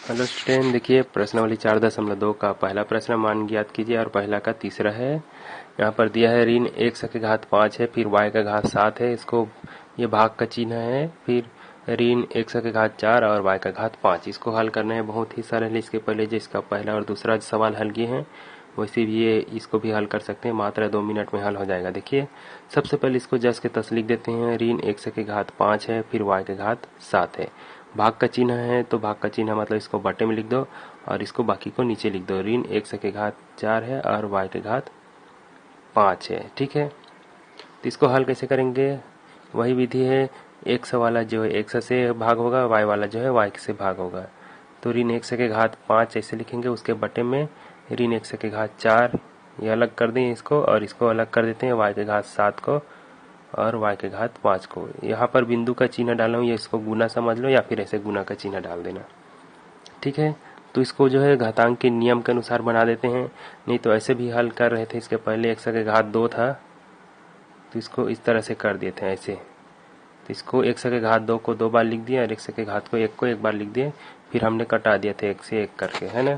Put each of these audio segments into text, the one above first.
Hello student, देखिए प्रश्नावली 4.2 का पहला प्रश्न मान ज्ञात कीजिए और पहला का तीसरा है। यहाँ पर दिया है ऋण 1 की घात 5 है, फिर y का घात 7 है, इसको ये भाग का चिन्ह है, फिर ऋण 1 की घात 4 और y का घात 5। इसको हल करना है, बहुत ही सरल है। इसके पहले जिसका पहला और दूसरा सवाल हल किए हैं वैसे भी ये इसको भी हल कर सकते हैं, मात्र 2 मिनट में हल हो जाएगा। देखिए सबसे पहले इसको जस के तस लिख देते हैं। ऋण 1 की घात 5 है, फिर y की घात 7 है, भाग का चिन्ह है तो भाग का चिन्ह मतलब इसको बटे में लिख दो और इसको बाकी को नीचे लिख दो। ऋण 1 की घात 4 है और y की घात 5 है, ठीक है। तो इसको हल कैसे करेंगे, वही विधि है। x वाला जो है x से भाग होगा, y वाला जो है y से भाग होगा। तो ऋण 1 की घात 5 ऐसे लिखेंगे, उसके बटे में ऋण 1 की घात 4 ये अलग कर दें इसको, और इसको अलग कर देते हैं y की घात 7 को और y की घात 5 को। यहाँ पर बिंदु का चिन्ह डाला हूँ, ये इसको गुना समझ लो या फिर ऐसे गुना का चिन्ह डाल देना, ठीक है। तो इसको जो है घातांक के नियम के अनुसार बना देते हैं, नहीं तो ऐसे भी हल कर रहे थे। इसके पहले 1 की घात 2 था तो इसको इस तरह से कर दिए थे ऐसे। तो इसको 1 की घात 2 को 2 बार लिख दिया और 1 की घात को 1 बार लिख दिए, फिर हमने कटा दिया था 1 से 1 करके, है ना।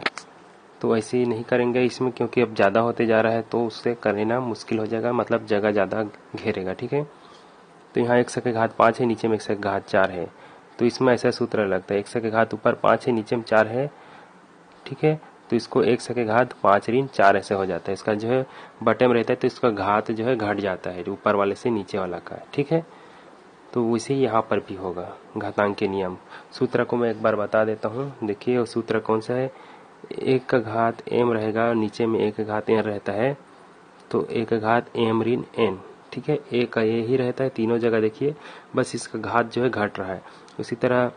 तो ऐसे ही नहीं करेंगे इसमें, क्योंकि अब ज़्यादा होते जा रहा है तो उससे करना मुश्किल हो जाएगा, मतलब जगह ज़्यादा घेरेगा, ठीक है। तो यहाँ 1 की घात 5 है, नीचे में 1 की घात 4 है, तो इसमें ऐसा सूत्र लगता है 1 की घात ऊपर 5 है, नीचे में 4 है, ठीक है। तो इसको 1 की घात 5 ऋण 4 ऐसे हो जाता है। इसका जो है बटे में रहता है तो इसका घात जो है घट जाता है ऊपर वाले से नीचे वाला का, ठीक है। तो वैसे ही यहाँ पर भी होगा घातांक के नियम। सूत्र को मैं एक बार बता देता हूँ, देखिए वो सूत्र कौन सा है। 1 का घात m रहेगा और नीचे में 1 का घात n रहता है, तो 1 का घात m ऋण n, ठीक है। एक का ये ही रहता है तीनों जगह, देखिए बस इसका घात जो है घट रहा है। उसी तरह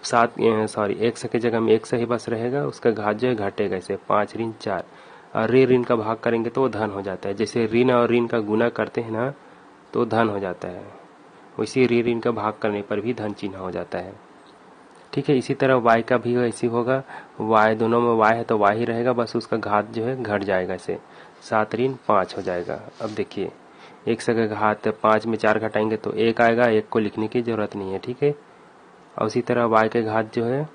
1 की जगह में 1 ही बस रहेगा, उसका घात जो है घटेगा, ऐसे 5 ऋण 4। और ऋण का भाग करेंगे तो वो धन हो जाता है। जैसे ऋण और ऋण का गुना करते हैं ना तो धन हो जाता है, वैसे ऋण का भाग करने पर भी धन चिन्ह हो जाता है, ठीक है। इसी तरह y का भी ऐसी होगा, y दोनों में y है तो y ही रहेगा, बस उसका घात जो है घट जाएगा, ऐसे 7 ऋण 5 हो जाएगा। अब देखिए 1 की घात 5 में 4 घटाएंगे तो 1 आएगा, 1 को लिखने की जरूरत नहीं है, ठीक है। और उसी तरह y के घात जो है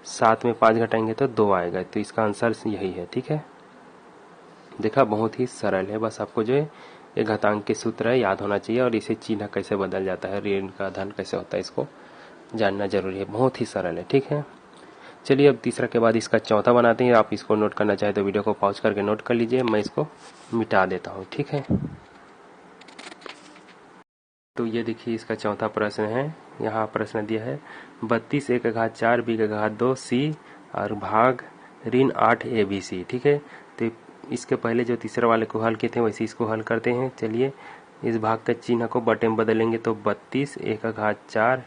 7 में 5 घटाएंगे तो 2 आएगा, तो इसका आंसर यही है, ठीक है। देखा, बहुत ही सरल है, बस आपको जो है ये घातांक के सूत्र है याद होना चाहिए, और इसे चिन्ह कैसे बदल जाता है, ऋण का धन कैसे होता है इसको जानना जरूरी है, बहुत ही सरल है, ठीक है। चलिए अब तीसरा के बाद इसका चौथा बनाते हैं। आप इसको नोट करना चाहे तो वीडियो को पॉज करके नोट कर लीजिए, मैं इसको मिटा देता हूँ, ठीक है। तो ये देखिए इसका चौथा प्रश्न है। यहाँ प्रश्न दिया है 32 1 का घात 4 b का घात 2 c और भाग ऋण 8 a b c, ठीक है। तो इसके पहले जो तीसरे वाले को हल किए थे वैसे इसको हल करते हैं। चलिए इस भाग का चिन्ह को बटे में बदलेंगे तो 32 1 का घात 4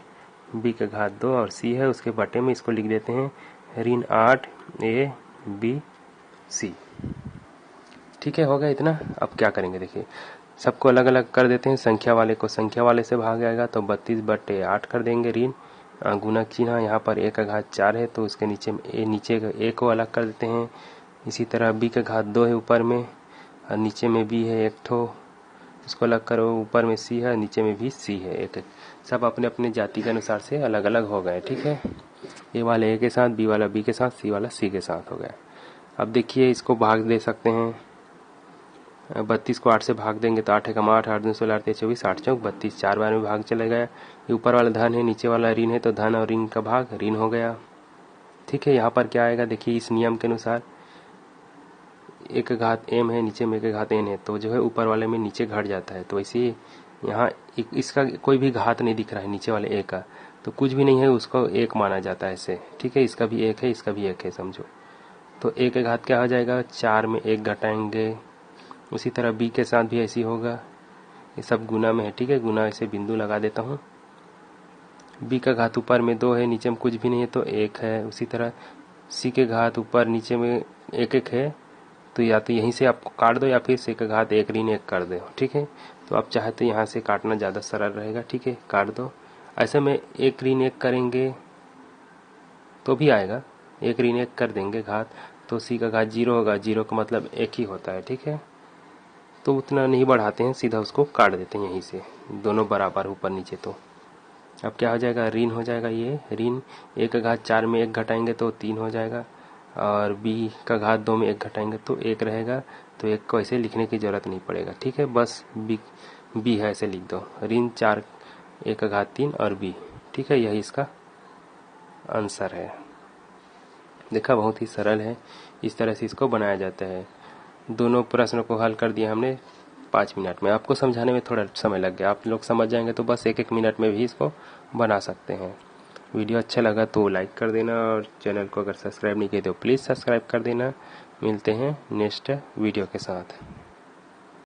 b का घात 2 और c है, उसके बटे में इसको लिख देते हैं ऋण 8 a b c, ठीक है। हो गया इतना। अब क्या करेंगे, देखिए सबको अलग अलग कर देते हैं। संख्या वाले को संख्या वाले से भाग आएगा तो 32/8 कर देंगे ऋण गुणक चिन्ह। यहाँ पर 1 का घात 4 है तो उसके नीचे में नीचे a को अलग कर देते हैं। इसी तरह b का घात 2 है ऊपर में और नीचे में b है एक ठो, इसको अलग करो। ऊपर में c है, नीचे में भी c है एक। सब अपने अपने जाति के अनुसार से अलग अलग हो गए, ठीक है। a वाला a के साथ, b वाला b के साथ, c वाला c के साथ हो गया। अब देखिए इसको भाग दे सकते हैं। 32 को 8 से भाग देंगे तो 8 एकम 8, 8 दूनी 16, 8 तेईस 24, 8 चौक 32, 4 बार में भाग चला गया। ये ऊपर वाला धन है, नीचे वाला ऋण है, तो धन और ऋण का भाग ऋण हो गया, ठीक है। यहाँ पर क्या आएगा, देखिए इस नियम के अनुसार 1 का घात m है, नीचे में 1 का घात n है, तो जो है ऊपर वाले में नीचे घट जाता है। तो ऐसे यहाँ इसका कोई भी घात नहीं दिख रहा है नीचे वाले a का, तो कुछ भी नहीं है, उसको 1 माना जाता है ऐसे, ठीक है। इसका भी 1 है, इसका भी 1 है, समझो। तो a का घात क्या हो जाएगा, 4 में 1 घटाएंगे। उसी तरह b के साथ भी ऐसी होगा, ये सब गुना में है, ठीक है। गुना ऐसे बिंदु लगा देता हूँ। b का घात ऊपर में 2 है, नीचे में कुछ भी नहीं है तो 1 है। उसी तरह c के घात ऊपर नीचे में 1 है, तो या तो यहीं से आपको काट दो या फिर c का घात 1 ऋण 1 कर दो, ठीक है। तो आप चाहे तो यहाँ से काटना ज़्यादा सरल रहेगा, ठीक है, काट दो। ऐसे में 1 ऋण 1 करेंगे तो भी आएगा, 1 ऋण 1 कर देंगे घात, तो c का घात 0 होगा। 0 का मतलब 1 ही होता है, ठीक है। तो उतना नहीं बढ़ाते हैं, सीधा उसको काट देते हैं यहीं से, दोनों बराबर ऊपर नीचे। तो अब क्या हो जाएगा, ऋण हो जाएगा। ये ऋण a का घात 4 में 1 घटाएंगे तो 3 हो जाएगा, और b का घात 2 में 1 घटाएंगे तो 1 रहेगा। तो 1 को ऐसे लिखने की जरूरत नहीं पड़ेगा, ठीक है। बस b है ऐसे लिख दो, ऋण 4 a का घात 3 और b, ठीक है। यही इसका आंसर है। देखा, बहुत ही सरल है। इस तरह से इसको बनाया जाता है। दोनों प्रश्नों को हल कर दिया हमने 5 मिनट में। आपको समझाने में थोड़ा समय लग गया, आप लोग समझ जाएंगे तो बस 1-1 मिनट में भी इसको बना सकते हैं। वीडियो अच्छा लगा तो लाइक कर देना, और चैनल को अगर सब्सक्राइब नहीं किए तो प्लीज़ सब्सक्राइब कर देना। मिलते हैं नेक्स्ट वीडियो के साथ।